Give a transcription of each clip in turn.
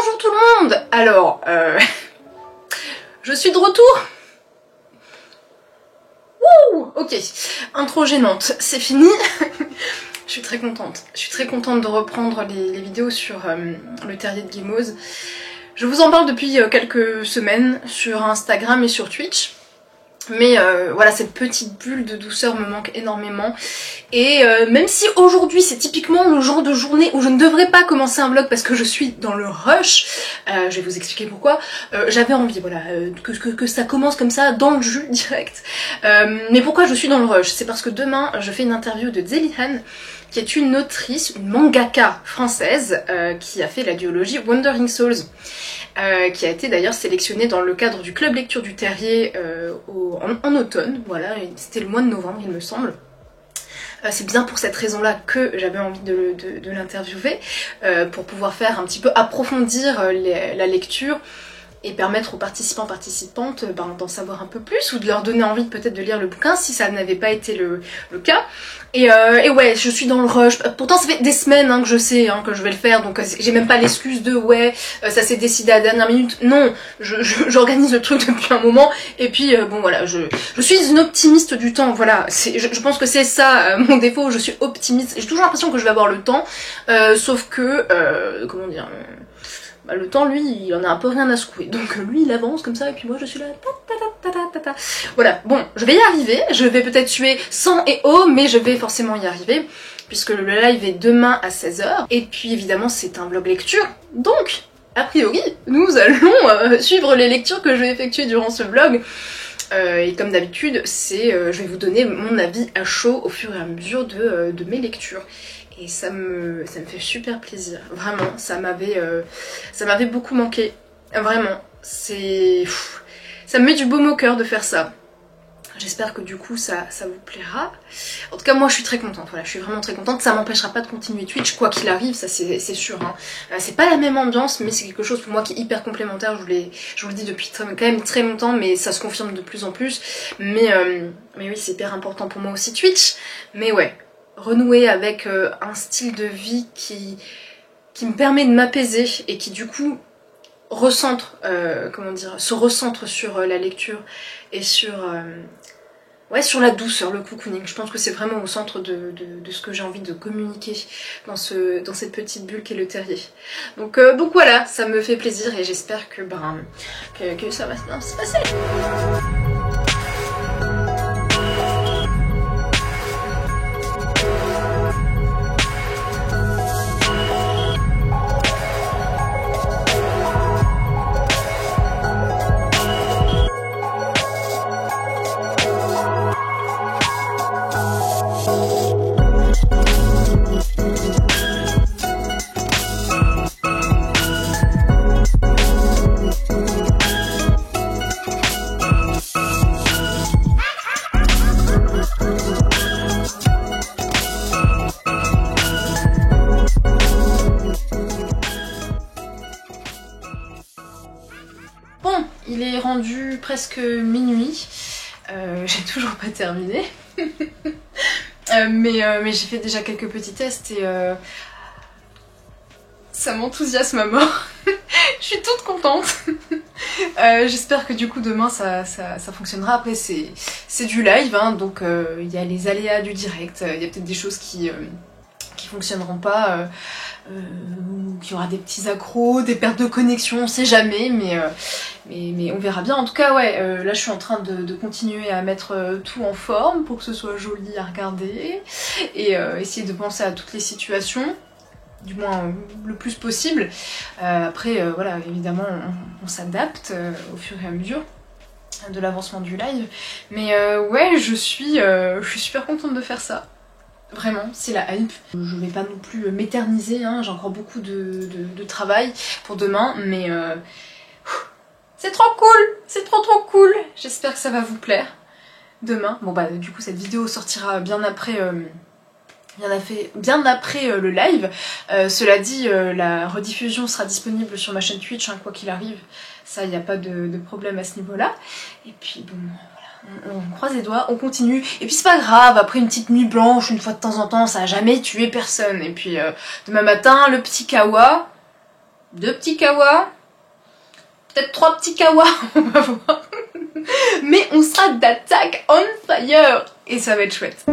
Bonjour tout le monde. Alors, je suis de retour. Wouh, ok, intro gênante, c'est fini. Je suis très contente. Je suis très contente de reprendre les vidéos sur le terrier de Gimose. Je vous en parle depuis quelques semaines sur Instagram et sur Twitch. Mais voilà, cette petite bulle de douceur me manque énormément. Et même si aujourd'hui c'est typiquement le genre de journée où je ne devrais pas commencer un vlog parce que je suis dans le rush, je vais vous expliquer pourquoi, j'avais envie voilà, que ça commence comme ça dans le jus direct. Mais pourquoi je suis dans le rush? C'est parce que demain je fais une interview de Zelihan, qui est une autrice, une mangaka française qui a fait la duologie Wandering Souls. Qui a été d'ailleurs sélectionnée dans le cadre du club lecture du Terrier en automne, voilà, c'était le mois de novembre il me semble. C'est bien pour cette raison-là que j'avais envie de l'interviewer, pour pouvoir faire un petit peu approfondir la lecture et permettre aux participantes d'en savoir un peu plus ou de leur donner envie peut-être de lire le bouquin si ça n'avait pas été le cas. Et ouais, je suis dans le rush. Pourtant ça fait des semaines que je sais que je vais le faire, donc j'ai même pas l'excuse de ouais, ça s'est décidé à la dernière minute. Non, j'organise le truc depuis un moment et puis bon voilà, je suis une optimiste du temps, voilà. Je pense que c'est ça mon défaut, je suis optimiste. J'ai toujours l'impression que je vais avoir le temps, sauf que, comment dire... Bah, le temps, lui, il en a un peu rien à secouer. Donc lui, il avance comme ça, et puis moi, je suis là... Voilà, bon, je vais y arriver. Je vais peut-être tuer 100 et oh, mais je vais forcément y arriver, puisque le live est demain à 16 h. Et puis, évidemment, c'est un vlog lecture. Donc, a priori, nous allons suivre les lectures que je vais effectuer durant ce vlog. Et comme d'habitude, je vais vous donner mon avis à chaud au fur et à mesure de mes lectures. Et ça me fait super plaisir, vraiment, ça m'avait beaucoup manqué, vraiment, ça me met du baume au cœur de faire ça. J'espère que du coup ça vous plaira. En tout cas moi je suis très contente, voilà, je suis vraiment très contente, ça m'empêchera pas de continuer Twitch, quoi qu'il arrive, ça c'est sûr. C'est pas la même ambiance, mais c'est quelque chose pour moi qui est hyper complémentaire, je vous le dis depuis quand même très longtemps, mais ça se confirme de plus en plus. Mais oui, c'est hyper important pour moi aussi Twitch, mais ouais. Renouer avec un style de vie qui me permet de m'apaiser et qui du coup recentre, se recentre sur la lecture et sur la douceur, le cocooning. Je pense que c'est vraiment au centre de ce que j'ai envie de communiquer dans cette petite bulle qu'est le terrier. Donc voilà, ça me fait plaisir et j'espère que ça va bien se passer. Il est rendu presque minuit, j'ai toujours pas terminé, mais j'ai fait déjà quelques petits tests et ça m'enthousiasme à mort. Je suis toute contente. J'espère que du coup demain ça fonctionnera. Après c'est du live, donc il y a les aléas du direct, il y a peut-être des choses qui fonctionneront pas, qu'il y aura des petits accros, des pertes de connexion, on sait jamais, mais on verra bien. En tout cas ouais, là je suis en train de continuer à mettre tout en forme pour que ce soit joli à regarder et essayer de penser à toutes les situations, du moins le plus possible. Après voilà, évidemment on s'adapte au fur et à mesure de l'avancement du live, mais ouais, je suis super contente de faire ça. Vraiment, c'est la hype. Je vais pas non plus m'éterniser, j'ai encore beaucoup de travail pour demain, mais c'est trop cool, c'est trop cool. J'espère que ça va vous plaire demain. Bon bah du coup cette vidéo sortira bien après le live. Cela dit, la rediffusion sera disponible sur ma chaîne Twitch, quoi qu'il arrive. Ça, il n'y a pas de problème à ce niveau-là. Et puis bon, voilà, on croise les doigts, on continue. Et puis c'est pas grave, après une petite nuit blanche, une fois de temps en temps, ça a jamais tué personne. Et puis demain matin, le petit kawa, 2 petits kawas, peut-être 3 petits kawas, on va voir. Mais on sera d'attaque on fire et ça va être chouette.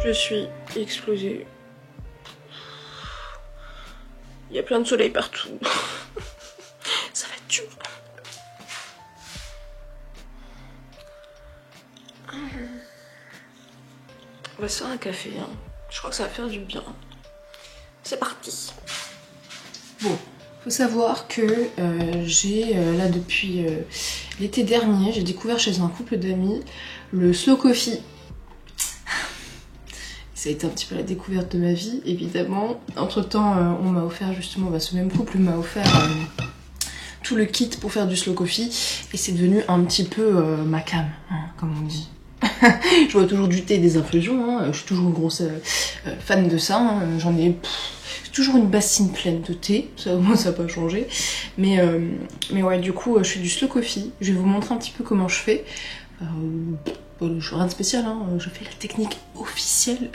Je suis explosée. Il y a plein de soleil partout. Ça va être dur. On va se faire un café, hein. Je crois que ça va faire du bien. C'est parti. Bon, faut savoir que j'ai là depuis l'été dernier, j'ai découvert chez un couple d'amis le slow coffee. Ça a été un petit peu la découverte de ma vie, évidemment. Entre temps, on m'a offert justement, ce même couple m'a offert tout le kit pour faire du slow coffee et c'est devenu un petit peu ma cam, hein, comme on dit. Je bois toujours du thé et des infusions, hein. Je suis toujours une grosse fan de ça, hein. J'en ai toujours une bassine pleine de thé, ça au moins ça n'a pas changé. Mais ouais, du coup je fais du slow coffee, je vais vous montrer un petit peu comment je fais. Je fais rien de spécial, hein. Je fais la technique officielle.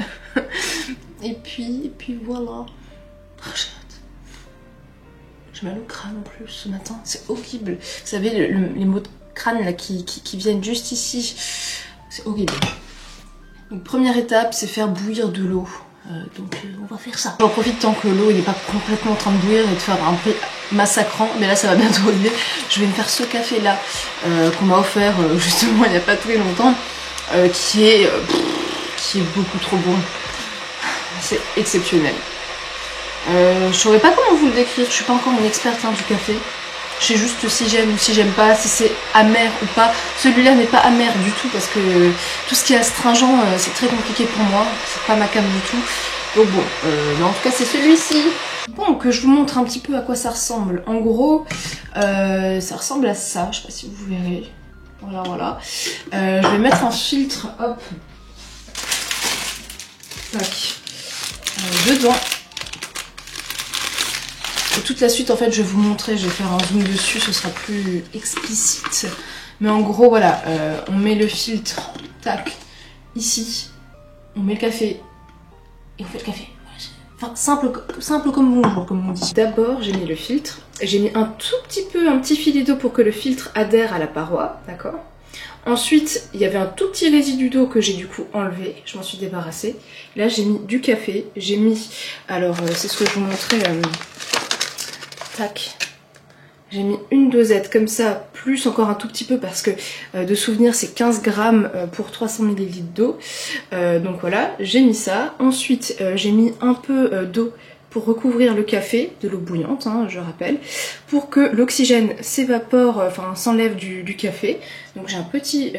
et puis voilà. Oh, j'ai mal au crâne en plus ce matin, c'est horrible. Vous savez, les maux de crâne là qui viennent juste ici, c'est horrible. Donc première étape, c'est faire bouillir de l'eau. Donc on va faire ça. J'en profite tant que l'eau n'est pas complètement en train de bouillir et de faire un peu massacrant, mais là ça va bientôt arriver. Je vais me faire ce café là qu'on m'a offert justement il n'y a pas très longtemps, qui est beaucoup trop bon. C'est exceptionnel. Je saurais pas comment vous le décrire, je suis pas encore une experte hein, du café. Je sais juste si j'aime ou si j'aime pas, si c'est amer ou pas. Celui-là n'est pas amer du tout parce que tout ce qui est astringent, c'est très compliqué pour moi. C'est pas ma came du tout. Donc bon, mais en tout cas c'est celui-ci. Bon, que je vous montre un petit peu à quoi ça ressemble. En gros, ça ressemble à ça. Je sais pas si vous verrez. Voilà, voilà. Je vais mettre un filtre, hop. Tac. Dedans. Et toute la suite en fait je vais vous montrer, je vais faire un zoom dessus, ce sera plus explicite. Mais en gros voilà, on met le filtre, tac, ici, on met le café et on fait le café. Enfin simple comme bonjour comme on dit. D'abord j'ai mis le filtre, j'ai mis un tout petit peu, un petit filet d'eau pour que le filtre adhère à la paroi, d'accord. Ensuite, il y avait un tout petit résidu d'eau que j'ai du coup enlevé, je m'en suis débarrassée. Là j'ai mis du café, j'ai mis, alors c'est ce que je vous montrais, tac, j'ai mis une dosette comme ça, plus encore un tout petit peu parce que de souvenir c'est 15 grammes pour 300 ml d'eau. Donc voilà, j'ai mis ça. Ensuite j'ai mis un peu d'eau pour recouvrir le café, de l'eau bouillante, hein, je rappelle, pour que l'oxygène s'évapore, enfin s'enlève du café. Donc j'ai un petit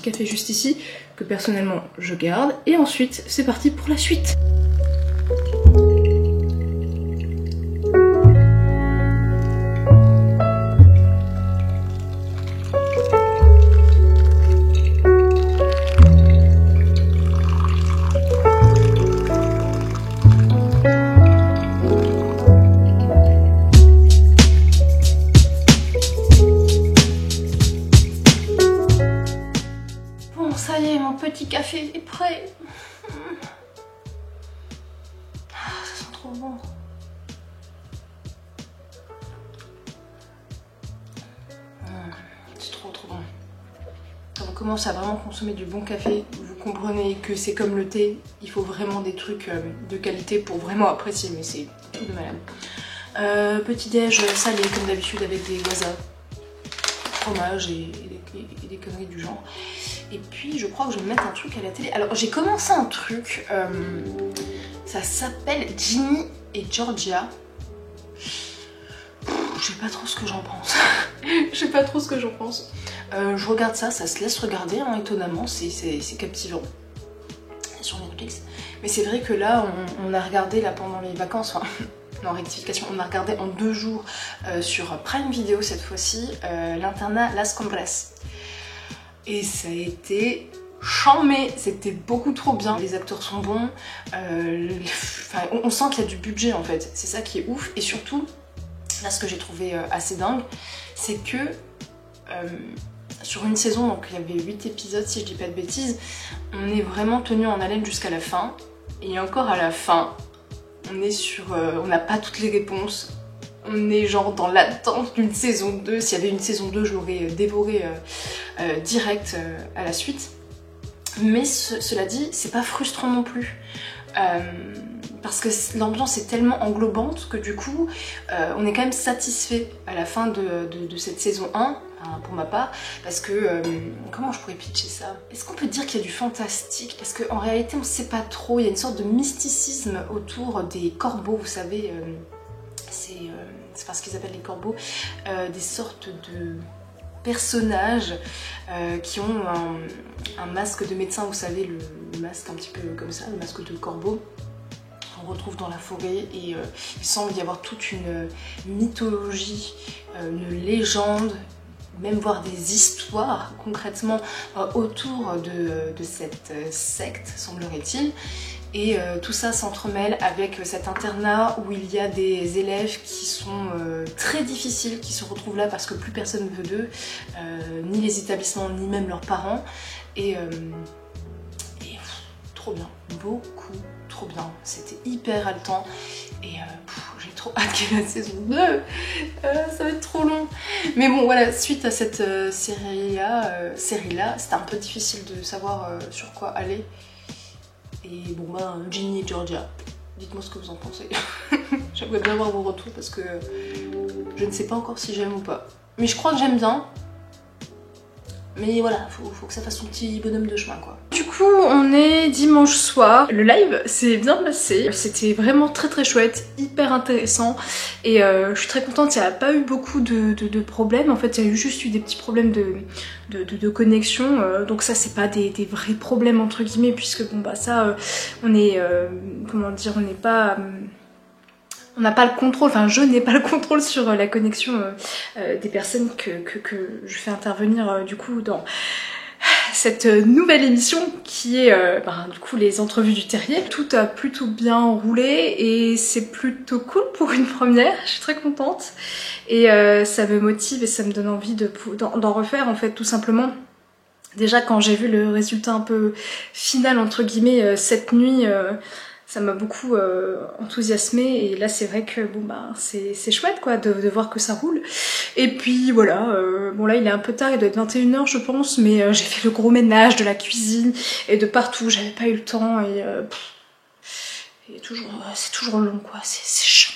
café juste ici, que personnellement je garde. Et ensuite c'est parti pour la suite. Ça y est, mon petit café est prêt. Ah, ça sent trop bon. C'est trop bon. Quand on commence à vraiment consommer du bon café, vous comprenez que c'est comme le thé, il faut vraiment des trucs de qualité pour vraiment apprécier, mais c'est tout de malade. Petit déj salé comme d'habitude avec des guazas, fromage et des conneries du genre. Et puis je crois que je vais me mettre un truc à la télé. Alors j'ai commencé un truc, ça s'appelle Ginny et Georgia. Je sais pas trop ce que j'en pense. Je sais pas trop ce que j'en pense. Je regarde ça, ça se laisse regarder hein, étonnamment, c'est captivant. C'est sur Netflix. Mais c'est vrai que là on a regardé là pendant les vacances, enfin non rectification, on a regardé en 2 jours sur Prime Video cette fois-ci, l'internat Las Cumbres. Et ça a été chambé, c'était beaucoup trop bien. Les acteurs sont bons, on sent qu'il y a du budget en fait, c'est ça qui est ouf. Et surtout, là ce que j'ai trouvé assez dingue, c'est que sur une saison, donc il y avait 8 épisodes si je dis pas de bêtises, on est vraiment tenu en haleine jusqu'à la fin. Et encore à la fin, on est sur... on n'a pas toutes les réponses. On est genre dans l'attente d'une saison 2. S'il y avait une saison 2, je l'aurais dévoré direct à la suite. Mais cela dit, c'est pas frustrant non plus. Parce que l'ambiance est tellement englobante que du coup, on est quand même satisfait à la fin de cette saison 1, hein, pour ma part, parce que, comment je pourrais pitcher ça? Est-ce qu'on peut dire qu'il y a du fantastique? Parce qu'en réalité, on sait pas trop, il y a une sorte de mysticisme autour des corbeaux, vous savez, c'est parce qu'ils appellent les corbeaux, des sortes de personnages qui ont un masque de médecin, vous savez, le masque un petit peu comme ça, le masque de corbeau qu'on retrouve dans la forêt, et il semble y avoir toute une mythologie, une légende, même voir des histoires concrètement autour de cette secte, semblerait-il. Et tout ça s'entremêle avec cet internat où il y a des élèves qui sont très difficiles, qui se retrouvent là parce que plus personne ne veut d'eux, ni les établissements, ni même leurs parents. Et trop bien, beaucoup trop bien. C'était hyper haletant et j'ai trop hâte qu'il y ait la saison 2. Ça va être trop long. Mais bon voilà, suite à cette série-là, c'était un peu difficile de savoir sur quoi aller. Et bon bah, Ginny et Georgia, dites-moi ce que vous en pensez. J'aimerais bien voir vos retours parce que je ne sais pas encore si j'aime ou pas. Mais je crois que j'aime bien. Mais voilà, faut que ça fasse son petit bonhomme de chemin quoi. Du coup, on est dimanche soir. Le live s'est bien passé. C'était vraiment très très chouette, hyper intéressant. Et je suis très contente, il n'y a pas eu beaucoup de problèmes. En fait, il y a eu juste eu des petits problèmes de connexion. Donc ça, c'est pas des vrais problèmes entre guillemets, puisque bon bah ça, on est... comment dire, on n'est pas... on n'a pas le contrôle, enfin je n'ai pas le contrôle sur la connexion des personnes que je fais intervenir du coup dans cette nouvelle émission qui est du coup les entrevues du terrier. Tout a plutôt bien roulé et c'est plutôt cool pour une première, je suis très contente et ça me motive et ça me donne envie d'en refaire en fait tout simplement. Déjà quand j'ai vu le résultat un peu final entre guillemets cette nuit, ça m'a beaucoup enthousiasmée et là c'est vrai que bon bah c'est chouette quoi de voir que ça roule. Et puis voilà, bon là il est un peu tard, il doit être 21 h je pense, mais j'ai fait le gros ménage de la cuisine et de partout, j'avais pas eu le temps et c'est toujours long quoi, c'est chiant.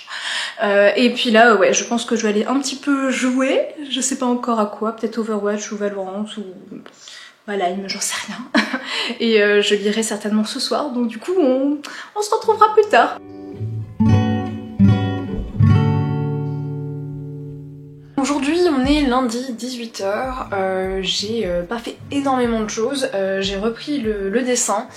Et puis là ouais, je pense que je vais aller un petit peu jouer, je sais pas encore à quoi, peut-être Overwatch ou Valorant ou... voilà, j'en sais rien. Et je lirai certainement ce soir, donc du coup on se retrouvera plus tard. Aujourd'hui on est lundi 18 h, j'ai pas fait énormément de choses, j'ai repris le dessin,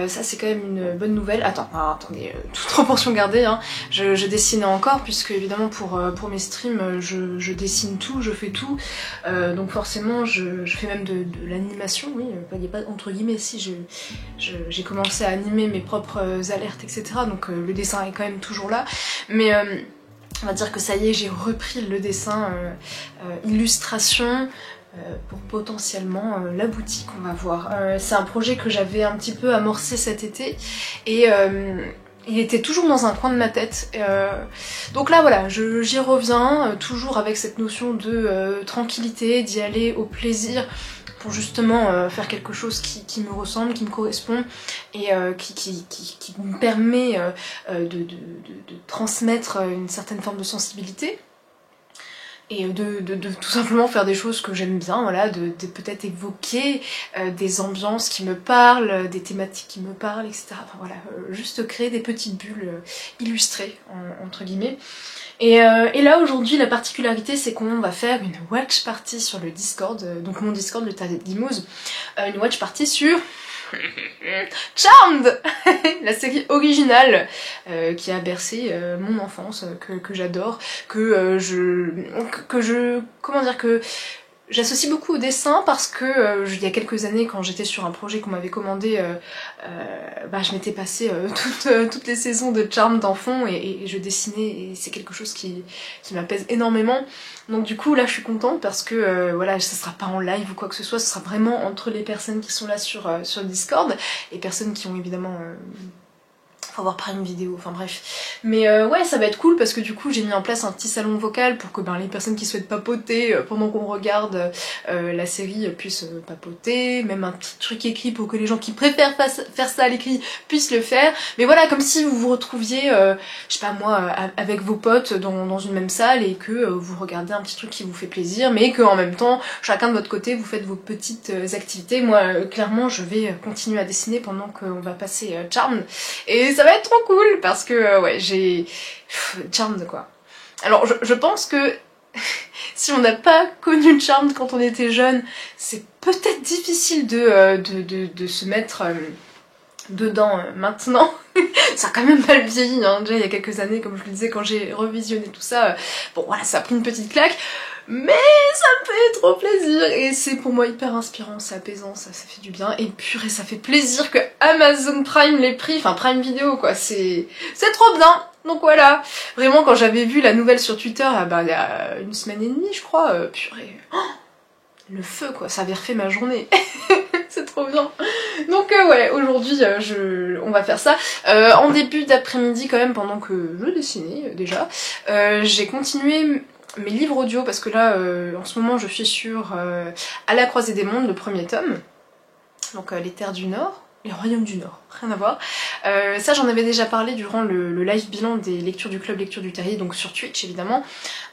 ça c'est quand même une bonne nouvelle. Attendez, toute proportion gardée, hein. Je dessinais encore puisque évidemment pour mes streams je dessine tout, je fais tout, donc forcément je fais même de l'animation, oui, il n'y a pas entre guillemets, si j'ai commencé à animer mes propres alertes etc, donc le dessin est quand même toujours là, mais on va dire que ça y est, j'ai repris le dessin illustration pour potentiellement la boutique, on va voir. C'est un projet que j'avais un petit peu amorcé cet été et il était toujours dans un coin de ma tête. Donc là voilà, j'y reviens, toujours avec cette notion de tranquillité, d'y aller au plaisir, pour justement faire quelque chose qui me ressemble, qui me correspond et qui me permet de transmettre une certaine forme de sensibilité et de tout simplement faire des choses que j'aime bien, voilà, de peut-être évoquer des ambiances qui me parlent, des thématiques qui me parlent, etc. Enfin voilà, juste créer des petites bulles illustrées, entre guillemets. Et là aujourd'hui la particularité c'est qu'on va faire une watch party sur le Discord, donc mon Discord, le Terrier de Limouse, une watch party sur Charmed, la série originale qui a bercé mon enfance, que j'adore, que j'associe beaucoup au dessin parce que il y a quelques années quand j'étais sur un projet qu'on m'avait commandé, je m'étais passé toutes les saisons de Charmed d'enfant et je dessinais et c'est quelque chose qui m'apaise énormément. Donc du coup là je suis contente parce que voilà, ça sera pas en live ou quoi que ce soit, ce sera vraiment entre les personnes qui sont là sur Discord et personnes qui ont évidemment faut avoir Prime Vidéo, enfin bref. Mais ouais, ça va être cool parce que du coup j'ai mis en place un petit salon vocal pour que les personnes qui souhaitent papoter pendant qu'on regarde la série puissent papoter, même un petit truc écrit pour que les gens qui préfèrent faire ça à l'écrit puissent le faire. Mais voilà, comme si vous vous retrouviez, je sais pas moi, avec vos potes dans une même salle et que vous regardez un petit truc qui vous fait plaisir, mais que en même temps, chacun de votre côté, vous faites vos petites activités. Moi, clairement, je vais continuer à dessiner pendant qu'on va passer Charmed. Et ça va être trop cool parce que ouais, j'ai Charmed quoi. Alors je pense que si on n'a pas connu Charmed quand on était jeune, c'est peut-être difficile de se mettre dedans maintenant. Ça a quand même mal vieilli, hein. Déjà il y a quelques années, comme je le disais, quand j'ai revisionné tout ça, bon voilà, ça a pris une petite claque. Mais ça me fait trop plaisir et c'est pour moi hyper inspirant, c'est apaisant, ça fait du bien. Et purée, ça fait plaisir que Amazon Prime l'ait pris, enfin Prime Vidéo quoi, c'est trop bien. Donc voilà, vraiment quand j'avais vu la nouvelle sur Twitter, il y a une semaine et demie je crois, purée, oh, le feu quoi, ça avait refait ma journée. C'est trop bien. Donc ouais, aujourd'hui on va faire ça. En début d'après-midi quand même, pendant que je dessinais déjà, j'ai continué mes livres audio parce que là en ce moment je suis sur À la croisée des mondes, le premier tome, donc les terres du Nord, les royaumes du Nord, rien à voir. Ça j'en avais déjà parlé durant le live bilan des lectures du club Lecture du Terrier, donc sur Twitch évidemment.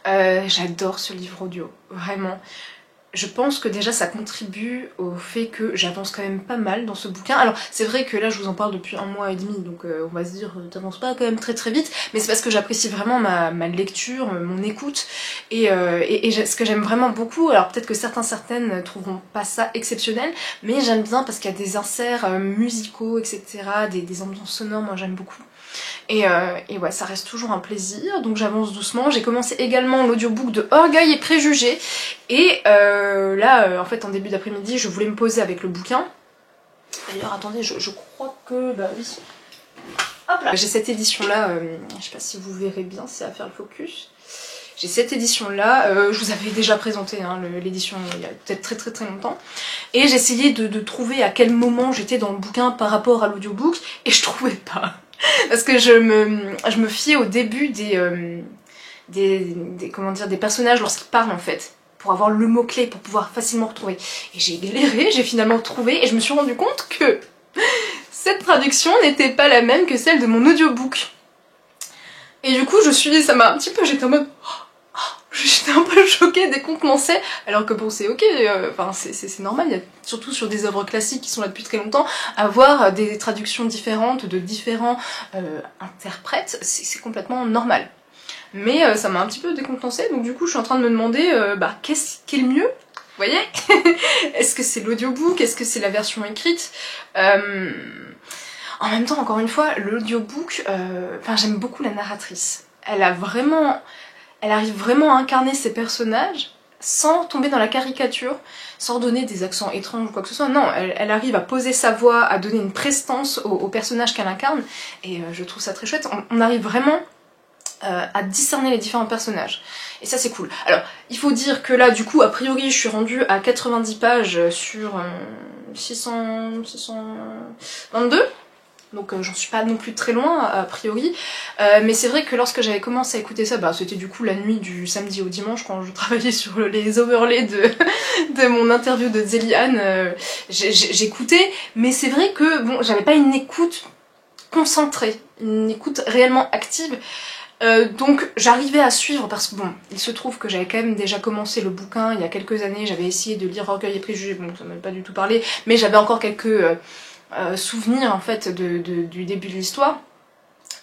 J'adore ce livre audio, vraiment. Je pense que déjà ça contribue au fait que j'avance quand même pas mal dans ce bouquin. Alors c'est vrai que là je vous en parle depuis 1 mois et demi, donc on va se dire t'avances pas quand même très très vite, mais c'est parce que j'apprécie vraiment ma lecture, mon écoute, et ce que j'aime vraiment beaucoup, alors peut-être que certaines trouveront pas ça exceptionnel, mais j'aime bien parce qu'il y a des inserts musicaux, etc., des ambiances sonores, moi j'aime beaucoup. Et ouais, ça reste toujours un plaisir, donc j'avance doucement. J'ai commencé également l'audiobook de Orgueil et Préjugés, et là, en fait, en début d'après-midi, je voulais me poser avec le bouquin. D'ailleurs, attendez, je crois que... Bah oui. Hop là. J'ai cette édition-là, je sais pas si vous verrez bien, si ça va faire le focus. J'ai cette édition-là, je vous avais déjà présenté hein, l'édition il y a peut-être très très très longtemps. Et j'ai essayé de trouver à quel moment j'étais dans le bouquin par rapport à l'audiobook, et je trouvais pas. Parce que je me fiais au début des personnages lorsqu'ils parlent en fait, pour avoir le mot-clé, pour pouvoir facilement retrouver. Et j'ai galéré, j'ai finalement trouvé, et je me suis rendu compte que cette traduction n'était pas la même que celle de mon audiobook. Et du coup, ça m'a un petit peu, j'étais en mode... J'étais un peu choquée dès qu'on commençait, alors que bon c'est ok, enfin c'est normal, il y a, surtout sur des œuvres classiques qui sont là depuis très longtemps, avoir des traductions différentes de différents interprètes, c'est complètement normal. Mais ça m'a un petit peu décontenancée, donc du coup je suis en train de me demander qu'est-ce qui est le mieux, vous voyez. Est-ce que c'est l'audiobook, est-ce que c'est la version écrite En même temps, encore une fois, l'audiobook, j'aime beaucoup la narratrice. Elle arrive vraiment à incarner ses personnages sans tomber dans la caricature, sans donner des accents étranges ou quoi que ce soit. Non, elle arrive à poser sa voix, à donner une prestance au personnage qu'elle incarne, et je trouve ça très chouette. On arrive vraiment à discerner les différents personnages. Et ça c'est cool. Alors, il faut dire que là, du coup, a priori, je suis rendue à 90 pages sur 622. Donc j'en suis pas non plus très loin a priori, mais c'est vrai que lorsque j'avais commencé à écouter ça, c'était du coup la nuit du samedi au dimanche quand je travaillais sur les overlays de mon interview de Zéliane, j'écoutais, mais c'est vrai que bon, j'avais pas une écoute concentrée, une écoute réellement active, donc j'arrivais à suivre parce que bon, il se trouve que j'avais quand même déjà commencé le bouquin il y a quelques années, j'avais essayé de lire Orgueil et Préjugés, bon ça m'a pas du tout parlé, mais j'avais encore quelques... souvenir en fait du début de l'histoire,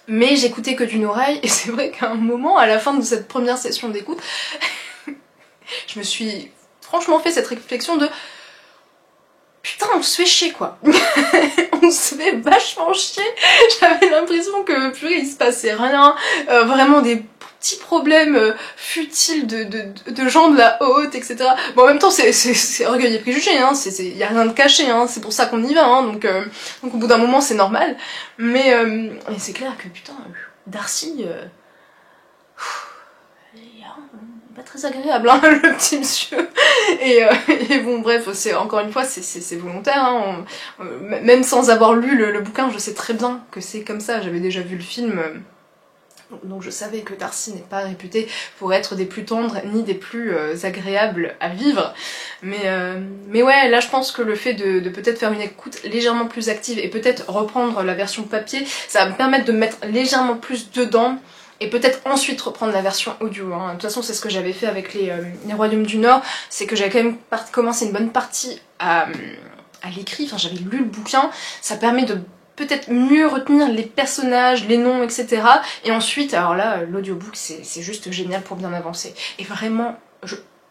mais j'écoutais que d'une oreille, et c'est vrai qu'à un moment, à la fin de cette première session d'écoute, je me suis franchement fait cette réflexion de putain, on se fait chier quoi. On se fait vachement chier. J'avais l'impression que purée il se passait rien, vraiment des petits problèmes futiles de gens de la haute, etc. Bon, en même temps c'est Orgueil et Préjugés, hein, y a rien de caché, hein, c'est pour ça qu'on y va, hein, donc au bout d'un moment c'est normal, mais c'est clair que putain, Darcy, pas très agréable, hein, le petit monsieur. Et bon, bref, c'est encore une fois, c'est volontaire, hein, même sans avoir lu le bouquin, je sais très bien que c'est comme ça, j'avais déjà vu le film, donc je savais que Darcy n'est pas réputé pour être des plus tendres ni des plus agréables à vivre. Mais ouais, là je pense que le fait de peut-être faire une écoute légèrement plus active et peut-être reprendre la version papier, ça va me permettre de me mettre légèrement plus dedans et peut-être ensuite reprendre la version audio. Hein. De toute façon c'est ce que j'avais fait avec les Royaumes du Nord, c'est que j'avais quand même commencé une bonne partie à l'écrit, enfin j'avais lu le bouquin, ça permet de peut-être mieux retenir les personnages, les noms, etc. Et ensuite, alors là, l'audiobook, c'est juste génial pour bien avancer. Et vraiment,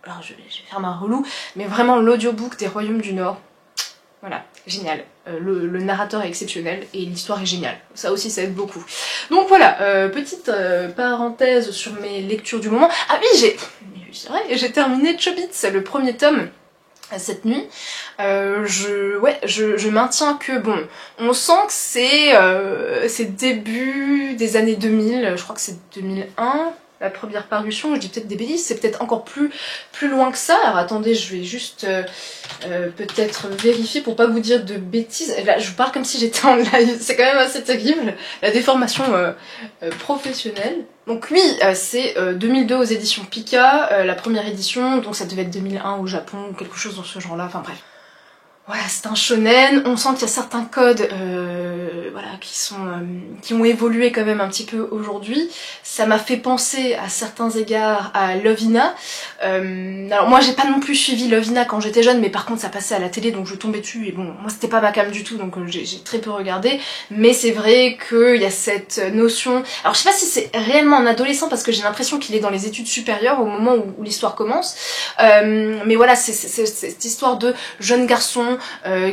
alors je vais faire ma relou, mais vraiment l'audiobook des Royaumes du Nord, voilà, génial. Le narrateur est exceptionnel et l'histoire est géniale. Ça aussi, ça aide beaucoup. Donc voilà, petite parenthèse sur mes lectures du moment. Ah oui, j'ai terminé Chobits, le premier tome, cette nuit. Je maintiens que bon, on sent que c'est début des années 2000, je crois que c'est 2001 la première parution, je dis peut-être des bêtises, c'est peut-être encore plus loin que ça. Alors attendez, je vais juste peut-être vérifier pour pas vous dire de bêtises. Là, je parle comme si j'étais en live, c'est quand même assez terrible, la déformation professionnelle. Donc oui, c'est 2002 aux éditions Pika, la première édition, donc ça devait être 2001 au Japon, ou quelque chose dans ce genre-là, enfin bref. Voilà, c'est un shonen, on sent qu'il y a certains codes voilà, qui ont évolué quand même un petit peu aujourd'hui. Ça m'a fait penser à certains égards à Lovina. Alors moi j'ai pas non plus suivi Lovina quand j'étais jeune, mais par contre ça passait à la télé donc je tombais dessus et bon, moi c'était pas ma came du tout donc j'ai très peu regardé. Mais c'est vrai qu'il y a cette notion... Alors je sais pas si c'est réellement un adolescent parce que j'ai l'impression qu'il est dans les études supérieures au moment où l'histoire commence. Mais voilà, c'est cette histoire de jeune garçon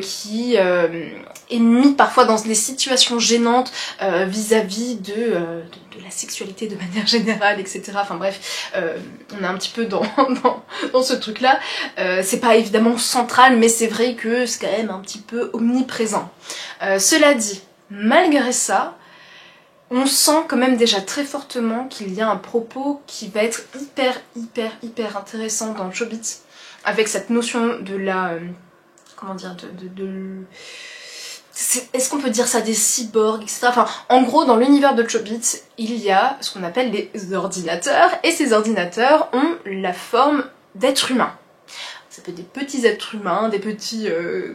qui est mis parfois dans des situations gênantes vis-à-vis de la sexualité de manière générale, etc. Enfin bref, on est un petit peu dans ce truc-là. C'est pas évidemment central, mais c'est vrai que c'est quand même un petit peu omniprésent. Cela dit, malgré ça, on sent quand même déjà très fortement qu'il y a un propos qui va être hyper intéressant dans Chobits, avec cette notion de la... comment dire, est-ce qu'on peut dire ça, des cyborgs, etc. Enfin, en gros, dans l'univers de Chobits, il y a ce qu'on appelle les ordinateurs, et ces ordinateurs ont la forme d'êtres humains. Ça peut être des petits êtres humains, des petits,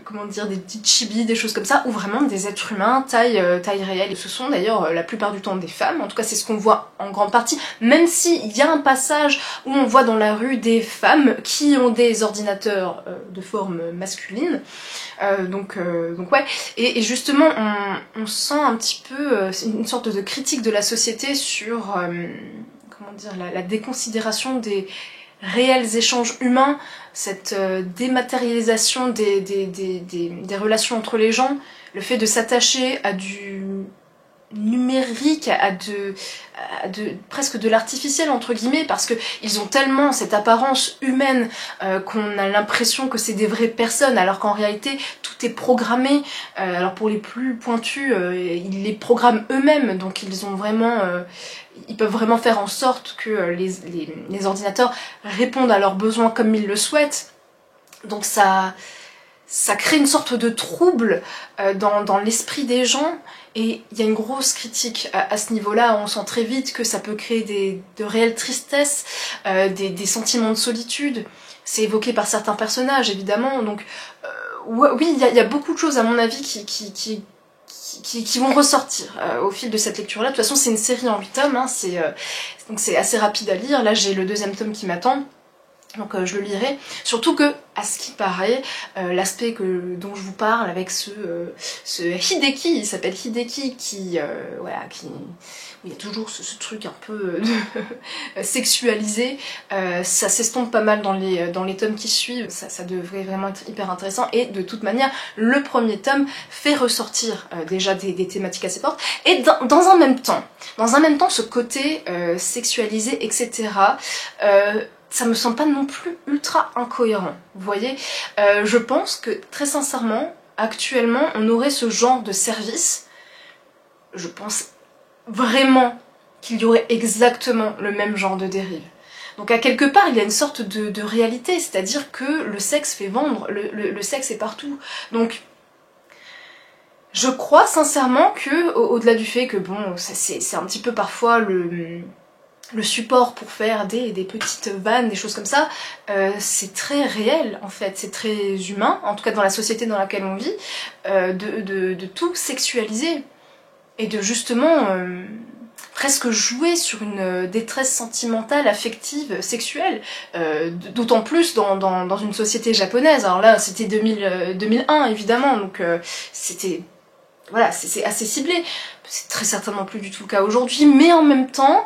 comment dire, des petits chibis, des choses comme ça, ou vraiment des êtres humains taille réelle. Et ce sont d'ailleurs la plupart du temps des femmes, en tout cas c'est ce qu'on voit en grande partie, même s'il y a un passage où on voit dans la rue des femmes qui ont des ordinateurs de forme masculine. Donc ouais, et justement on sent un petit peu une sorte de critique de la société sur, comment dire, la déconsidération des réels échanges humains, cette dématérialisation des relations entre les gens, le fait de s'attacher à du numérique, à presque de l'artificiel entre guillemets, parce que ils ont tellement cette apparence humaine qu'on a l'impression que c'est des vraies personnes, alors qu'en réalité tout est programmé. Alors pour les plus pointus, ils les programment eux-mêmes, donc ils ont vraiment ils peuvent vraiment faire en sorte que les ordinateurs répondent à leurs besoins comme ils le souhaitent. Donc ça crée une sorte de trouble dans l'esprit des gens, et il y a une grosse critique à ce niveau-là. On sent très vite que ça peut créer de réelles tristesses, des sentiments de solitude. C'est évoqué par certains personnages, évidemment. Donc oui, il y a beaucoup de choses, à mon avis, qui vont ressortir au fil de cette lecture-là. De toute façon, c'est une série en 8 tomes, hein, donc c'est assez rapide à lire. Là, j'ai le 2e tome qui m'attend. Donc je le lirai, surtout que, à ce qui paraît, l'aspect dont je vous parle avec ce Hideki, il s'appelle Hideki, voilà, où il y a toujours ce truc un peu sexualisé, ça s'estompe pas mal dans les tomes qui suivent, ça devrait vraiment être hyper intéressant, et de toute manière, le premier tome fait ressortir déjà des thématiques assez fortes, et dans un même temps, ce côté sexualisé, etc., ça me semble pas non plus ultra incohérent, vous voyez. Je pense que, très sincèrement, actuellement, on aurait ce genre de service. Je pense vraiment qu'il y aurait exactement le même genre de dérive. Donc à quelque part, il y a une sorte de réalité, c'est-à-dire que le sexe fait vendre, le sexe est partout. Donc je crois sincèrement que, au-delà du fait que bon, c'est un petit peu parfois le support pour faire des petites vannes, des choses comme ça, c'est très réel en fait, c'est très humain, en tout cas dans la société dans laquelle on vit, de tout sexualiser et de justement presque jouer sur une détresse sentimentale, affective, sexuelle, d'autant plus dans une société japonaise. Alors là c'était 2001 évidemment, donc c'était... Voilà, c'est assez ciblé. C'est très certainement plus du tout le cas aujourd'hui, mais en même temps,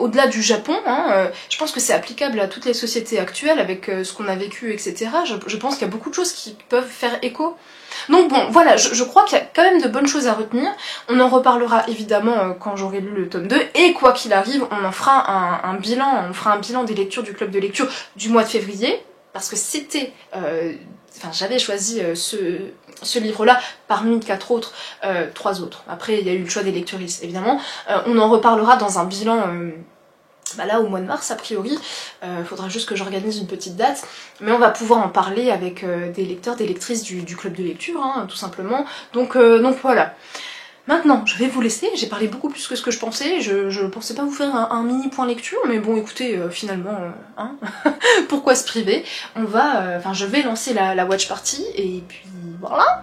au-delà du Japon, hein, je pense que c'est applicable à toutes les sociétés actuelles avec ce qu'on a vécu, etc. Je pense qu'il y a beaucoup de choses qui peuvent faire écho. Donc bon, voilà, je crois qu'il y a quand même de bonnes choses à retenir. On en reparlera évidemment quand j'aurai lu le tome 2, et quoi qu'il arrive, on en fera un bilan, on fera un bilan des lectures du club de lecture du mois de février, parce que c'était... Enfin, j'avais choisi ce livre-là parmi 4 autres, 3 autres. Après, il y a eu le choix des lecturistes, évidemment. On en reparlera dans un bilan, là, au mois de mars, a priori. Faudra juste que j'organise une petite date. Mais on va pouvoir en parler avec des lecteurs, des lectrices du club de lecture, hein, tout simplement. Donc voilà. Maintenant, je vais vous laisser, j'ai parlé beaucoup plus que ce que je pensais, je pensais pas vous faire un mini point lecture, mais bon écoutez, finalement, hein, pourquoi se priver? On va, je vais lancer la watch party, et puis voilà.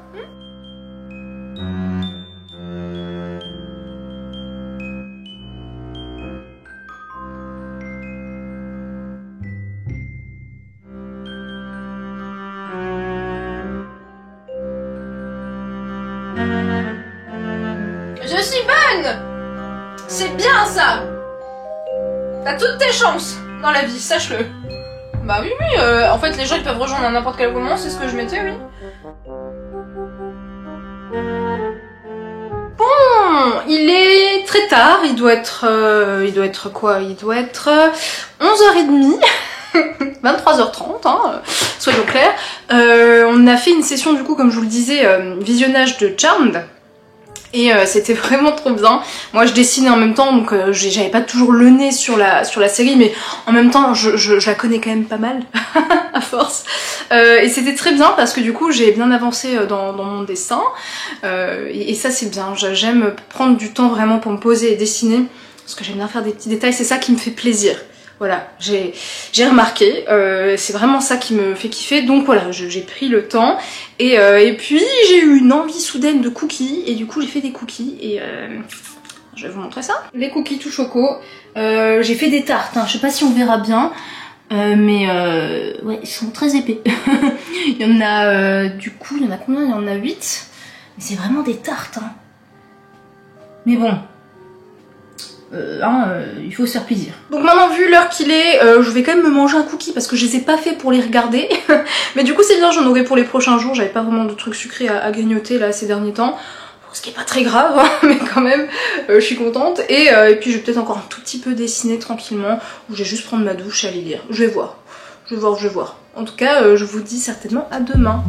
Je suis bonne! C'est bien ça! T'as toutes tes chances dans la vie, sache-le. Bah oui, en fait les gens ils peuvent rejoindre à n'importe quel moment, c'est ce que je mettais, oui. Bon, il est très tard, il doit être quoi? Il doit être 11h30. 23h30, hein, soyons clairs. On a fait une session du coup, comme je vous le disais, visionnage de Charmed. Et c'était vraiment trop bien. Moi je dessinais en même temps, donc j'avais pas toujours le nez sur la série, mais en même temps je la connais quand même pas mal, à force. Et c'était très bien parce que du coup j'ai bien avancé dans mon dessin. Et ça c'est bien, j'aime prendre du temps vraiment pour me poser et dessiner, parce que j'aime bien faire des petits détails, c'est ça qui me fait plaisir. Voilà, j'ai remarqué, c'est vraiment ça qui me fait kiffer, donc voilà, j'ai pris le temps, et puis j'ai eu une envie soudaine de cookies, et du coup j'ai fait des cookies, et je vais vous montrer ça. Les cookies tout choco, j'ai fait des tartes, hein, je sais pas si on verra bien, mais ouais, ils sont très épais. Il y en a, du coup, il y en a combien? Il y en a 8, mais c'est vraiment des tartes, hein. Mais bon... il faut se faire plaisir. Donc maintenant vu l'heure qu'il est, je vais quand même me manger un cookie parce que je les ai pas fait pour les regarder. Mais du coup c'est bien, j'en aurai pour les prochains jours, j'avais pas vraiment de trucs sucrés à grignoter là ces derniers temps. Ce qui est pas très grave, hein, mais quand même je suis contente. Et puis je vais peut-être encore un tout petit peu dessiner tranquillement, ou je vais juste prendre ma douche et aller lire. Je vais voir. En tout cas je vous dis certainement à demain.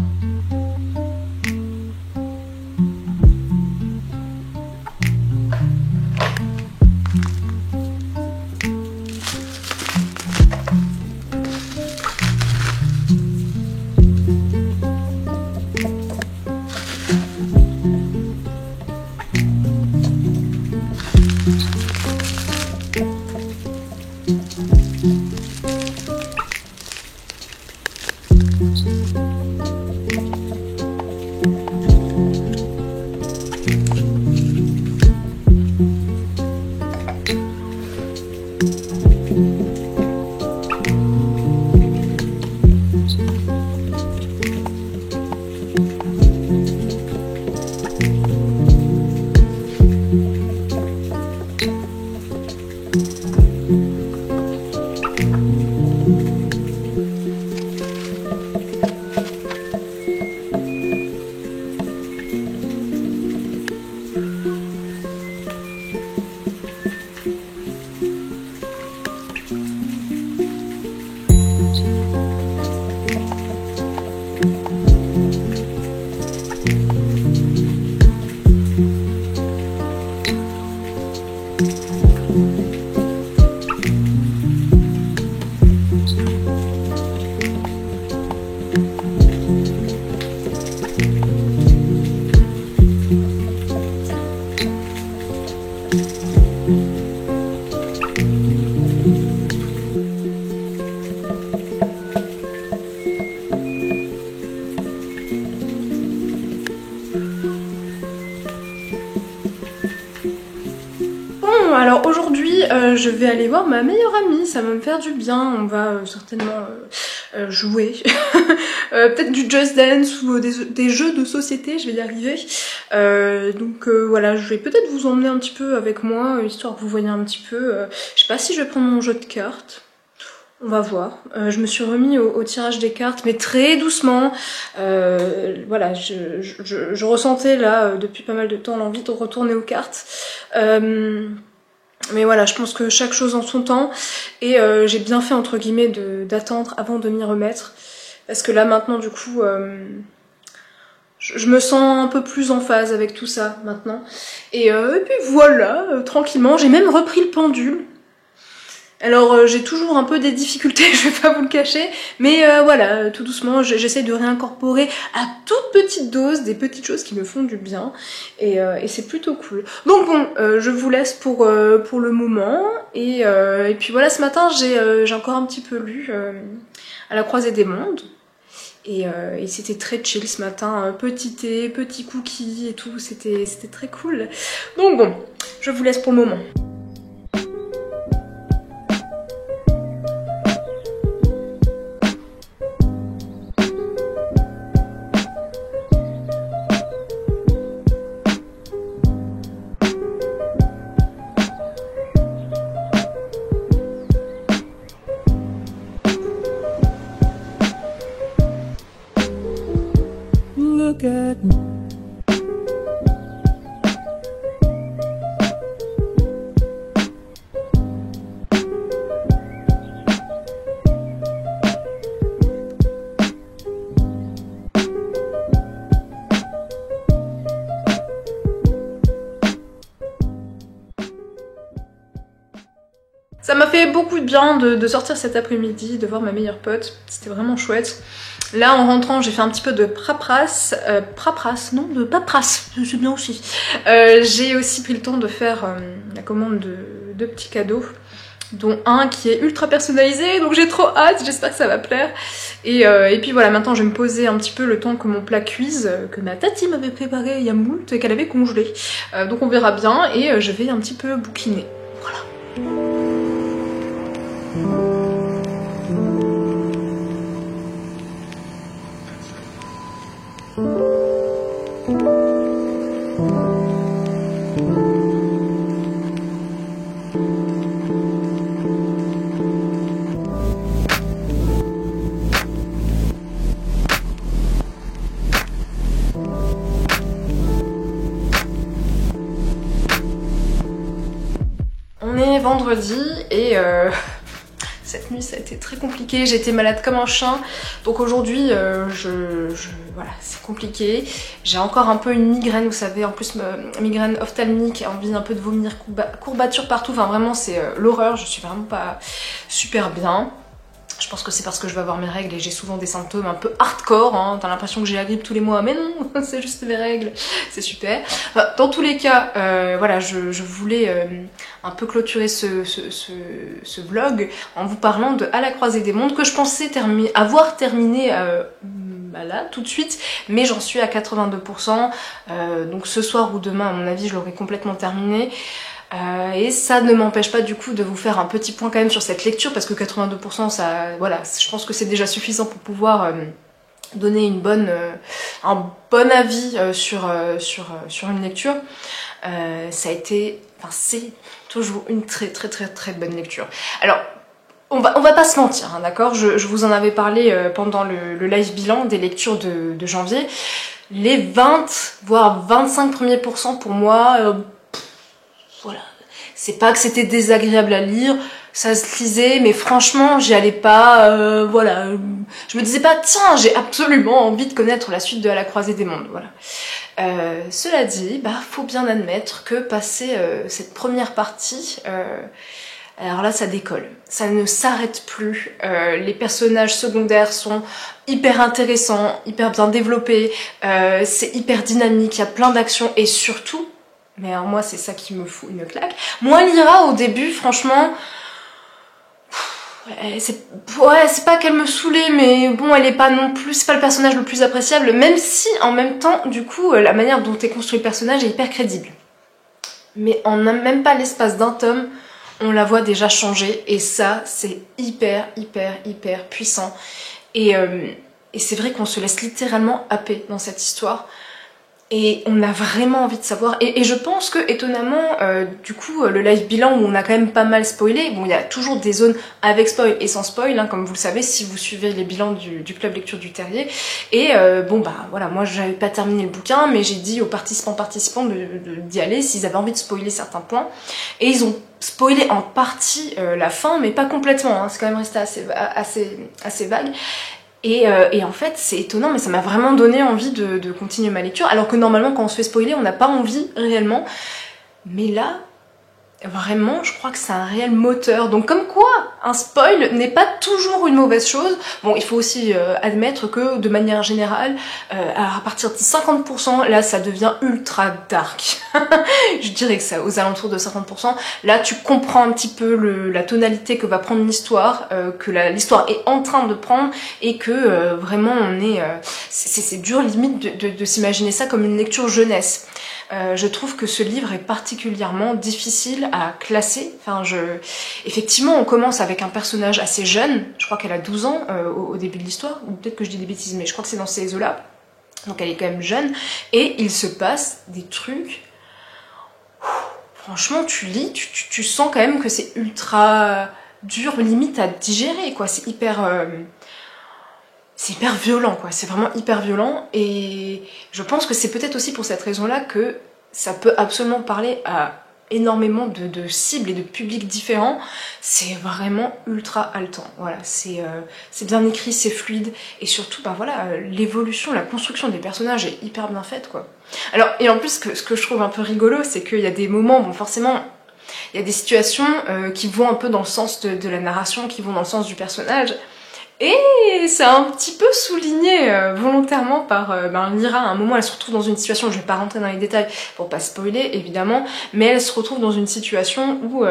je vais aller voir ma meilleure amie, ça va me faire du bien, on va certainement jouer, peut-être du Just Dance ou des jeux de société, je vais y arriver. Donc voilà, je vais peut-être vous emmener un petit peu avec moi, histoire que vous voyez un petit peu, je sais pas si je vais prendre mon jeu de cartes. On va voir. Je me suis remis au tirage des cartes, mais très doucement. Voilà, je ressentais là, depuis pas mal de temps, l'envie de retourner aux cartes. Mais voilà, je pense que chaque chose en son temps. Et j'ai bien fait, entre guillemets, d'attendre avant de m'y remettre. Parce que là, maintenant, du coup, je me sens un peu plus en phase avec tout ça, maintenant. Et puis voilà, tranquillement. J'ai même repris le pendule. Alors j'ai toujours un peu des difficultés, je vais pas vous le cacher, mais voilà, tout doucement, j'essaie de réincorporer à toute petite dose des petites choses qui me font du bien, et c'est plutôt cool. Donc bon, je vous laisse pour le moment, et puis voilà, ce matin j'ai encore un petit peu lu À la croisée des mondes, et c'était très chill ce matin, petit thé, petit cookie et tout, c'était très cool. Donc bon, je vous laisse pour le moment. Look at me. Ça m'a fait beaucoup de bien de sortir cet après-midi, de voir ma meilleure pote, c'était vraiment chouette. Là en rentrant j'ai fait un petit peu de paperasse, de paperasse, c'est bien aussi. J'ai aussi pris le temps de faire la commande de petits cadeaux, dont un qui est ultra personnalisé, donc j'ai trop hâte, j'espère que ça va plaire. Et puis voilà, maintenant je vais me poser un petit peu le temps que mon plat cuise, que ma tati m'avait préparé il y a moult et qu'elle avait congelé. Donc on verra bien, et je vais un petit peu bouquiner, voilà. On est vendredi et cette nuit ça a été très compliqué, j'ai été malade comme un chien, donc aujourd'hui voilà, c'est compliqué. J'ai encore un peu une migraine, vous savez, en plus migraine ophtalmique, envie un peu de vomir, courbatures partout, enfin vraiment c'est l'horreur, je suis vraiment pas super bien. Je pense que c'est parce que je vais avoir mes règles et j'ai souvent des symptômes un peu hardcore, hein. T'as l'impression que j'ai la grippe tous les mois, mais non, c'est juste mes règles, c'est super. Enfin, dans tous les cas, voilà, je voulais un peu clôturer ce vlog en vous parlant de À la croisée des mondes, que je pensais avoir terminé là, tout de suite, mais j'en suis à 82%, donc ce soir ou demain, à mon avis, je l'aurai complètement terminé. Et ça ne m'empêche pas du coup de vous faire un petit point quand même sur cette lecture, parce que 82%, ça, voilà, je pense que c'est déjà suffisant pour pouvoir donner un bon avis sur une lecture. Ça a été, enfin c'est toujours une très bonne lecture. Alors on va pas se mentir, hein, d'accord, je vous en avais parlé pendant le live bilan des lectures de janvier. Les 20 voire 25 premiers pourcents pour moi, voilà, c'est pas que c'était désagréable à lire, ça se lisait, mais franchement j'y allais pas, voilà, je me disais pas tiens j'ai absolument envie de connaître la suite de À la croisée des mondes, voilà. Cela dit, bah faut bien admettre que passer cette première partie, alors là ça décolle, ça ne s'arrête plus, les personnages secondaires sont hyper intéressants, hyper bien développés, c'est hyper dynamique, il y a plein d'actions et surtout, mais alors moi c'est ça qui me fout une claque, moi Lyra au début franchement, c'est pas qu'elle me saoulait, mais bon elle est pas non plus, c'est pas le personnage le plus appréciable, même si en même temps du coup la manière dont est construit le personnage est hyper crédible. Mais en même pas l'espace d'un tome, on la voit déjà changer et ça c'est hyper puissant et c'est vrai qu'on se laisse littéralement happer dans cette histoire. Et on a vraiment envie de savoir. Et je pense que, étonnamment, du coup, le live bilan où on a quand même pas mal spoilé, bon, il y a toujours des zones avec spoil et sans spoil, hein, comme vous le savez, si vous suivez les bilans du club lecture du Terrier. Et bon, bah voilà, moi j'avais pas terminé le bouquin, mais j'ai dit aux participants d'y aller s'ils avaient envie de spoiler certains points. Et ils ont spoilé en partie la fin, mais pas complètement, hein, c'est quand même resté assez vague. Et en fait, c'est étonnant, mais ça m'a vraiment donné envie de continuer ma lecture. Alors que normalement, quand on se fait spoiler, on n'a pas envie réellement. Mais là, vraiment, je crois que c'est un réel moteur. Donc comme quoi, un spoil n'est pas toujours une mauvaise chose. Bon, il faut aussi admettre que, de manière générale, à partir de 50%, là, ça devient ultra dark. Je dirais que ça, aux alentours de 50%. Là, tu comprends un petit peu la tonalité que va prendre l'histoire, que l'histoire est en train de prendre, et que vraiment, on est... c'est dur, limite, de s'imaginer ça comme une lecture jeunesse. Je trouve que ce livre est particulièrement difficile à classer. Enfin, effectivement, on commence avec un personnage assez jeune. Je crois qu'elle a 12 ans au début de l'histoire. Ou peut-être que je dis des bêtises, mais je crois que c'est dans ces eaux-là. Donc elle est quand même jeune. Et il se passe des trucs... Franchement, tu lis, tu sens quand même que c'est ultra dur, limite à digérer, quoi. C'est hyper violent, quoi. C'est vraiment hyper violent. Et je pense que c'est peut-être aussi pour cette raison-là que ça peut absolument parler à énormément de cibles et de publics différents. C'est vraiment ultra haletant. Voilà, c'est bien écrit, c'est fluide. Et surtout, bah voilà, l'évolution, la construction des personnages est hyper bien faite, quoi. Alors, et en plus, ce que je trouve un peu rigolo, c'est qu'il y a des moments, bon forcément, il y a des situations qui vont un peu dans le sens de la narration, qui vont dans le sens du personnage. Et c'est un petit peu souligné volontairement par Lyra. À un moment, elle se retrouve dans une situation, je vais pas rentrer dans les détails pour pas spoiler évidemment, mais elle se retrouve dans une situation où,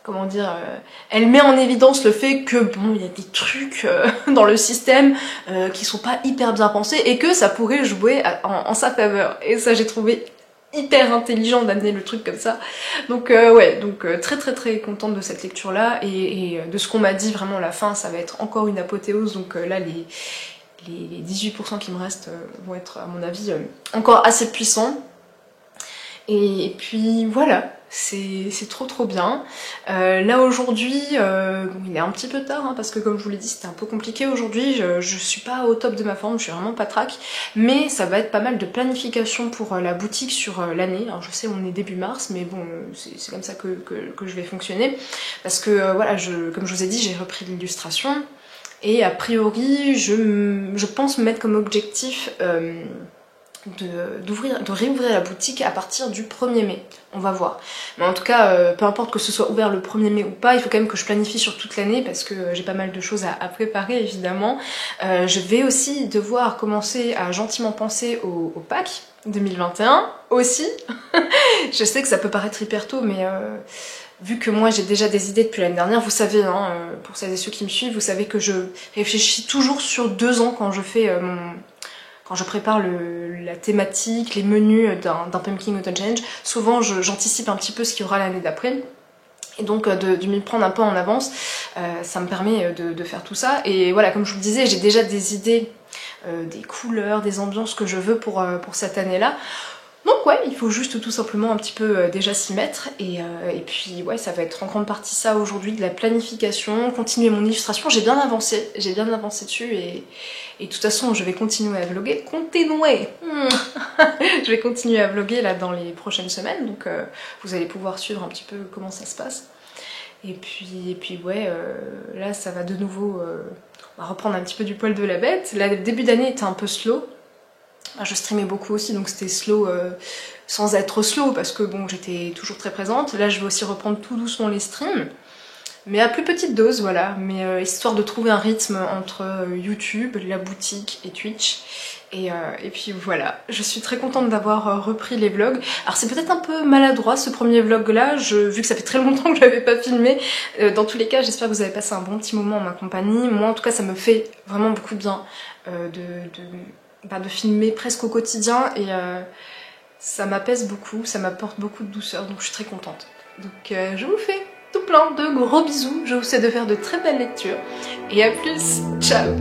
comment dire, elle met en évidence le fait que bon, il y a des trucs dans le système qui sont pas hyper bien pensés et que ça pourrait jouer en sa faveur. Et ça, j'ai trouvé hyper intelligent d'amener le truc comme ça. Donc ouais, donc très contente de cette lecture là et de ce qu'on m'a dit, vraiment la fin ça va être encore une apothéose, donc là les 18% qui me restent vont être à mon avis encore assez puissants. Et puis voilà, c'est trop bien. Là aujourd'hui, il est un petit peu tard, hein, parce que comme je vous l'ai dit, c'était un peu compliqué aujourd'hui, je suis pas au top de ma forme, je suis vraiment pas track, mais ça va être pas mal de planification pour la boutique sur l'année. Alors je sais, on est début mars, mais bon, c'est comme ça que je vais fonctionner, parce que voilà, comme je vous ai dit, j'ai repris l'illustration, et a priori, je pense me mettre comme objectif... de réouvrir la boutique à partir du 1er mai, on va voir. Mais en tout cas, peu importe que ce soit ouvert le 1er mai ou pas, il faut quand même que je planifie sur toute l'année parce que j'ai pas mal de choses à préparer évidemment. Je vais aussi devoir commencer à gentiment penser au pack 2021 aussi. Je sais que ça peut paraître hyper tôt, mais vu que moi j'ai déjà des idées depuis l'année dernière, vous savez, hein, pour celles et ceux qui me suivent, vous savez que je réfléchis toujours sur 2 ans quand je fais quand je prépare la thématique, les menus d'un Pumpkin Autumn Challenge. Souvent j'anticipe un petit peu ce qu'il y aura l'année d'après. Et donc de m'y prendre un peu en avance, ça me permet de faire tout ça. Et voilà, comme je vous le disais, j'ai déjà des idées, des couleurs, des ambiances que je veux pour cette année-là. Donc ouais, il faut juste tout simplement un petit peu déjà s'y mettre, et puis ouais, ça va être en grande partie ça aujourd'hui, de la planification, continuer mon illustration. J'ai bien avancé dessus, et de toute façon je vais continuer à vlogger, je vais continuer à vlogger là dans les prochaines semaines, donc vous allez pouvoir suivre un petit peu comment ça se passe. Et puis ouais, là ça va de nouveau, on va reprendre un petit peu du poil de la bête. Là, le début d'année était un peu slow. Je streamais beaucoup aussi, donc c'était slow sans être slow, parce que bon, j'étais toujours très présente. Là, je vais aussi reprendre tout doucement les streams, mais à plus petite dose, voilà. Mais histoire de trouver un rythme entre YouTube, la boutique et Twitch. Et puis voilà, je suis très contente d'avoir repris les vlogs. Alors c'est peut-être un peu maladroit ce premier vlog là, vu que ça fait très longtemps que je l'avais pas filmé. Dans tous les cas, j'espère que vous avez passé un bon petit moment en ma compagnie. Moi en tout cas, ça me fait vraiment beaucoup de bien de filmer presque au quotidien, et ça m'apaise beaucoup, ça m'apporte beaucoup de douceur, donc je suis très contente. Donc je vous fais tout plein de gros bisous, je vous souhaite de faire de très belles lectures, et à plus, ciao.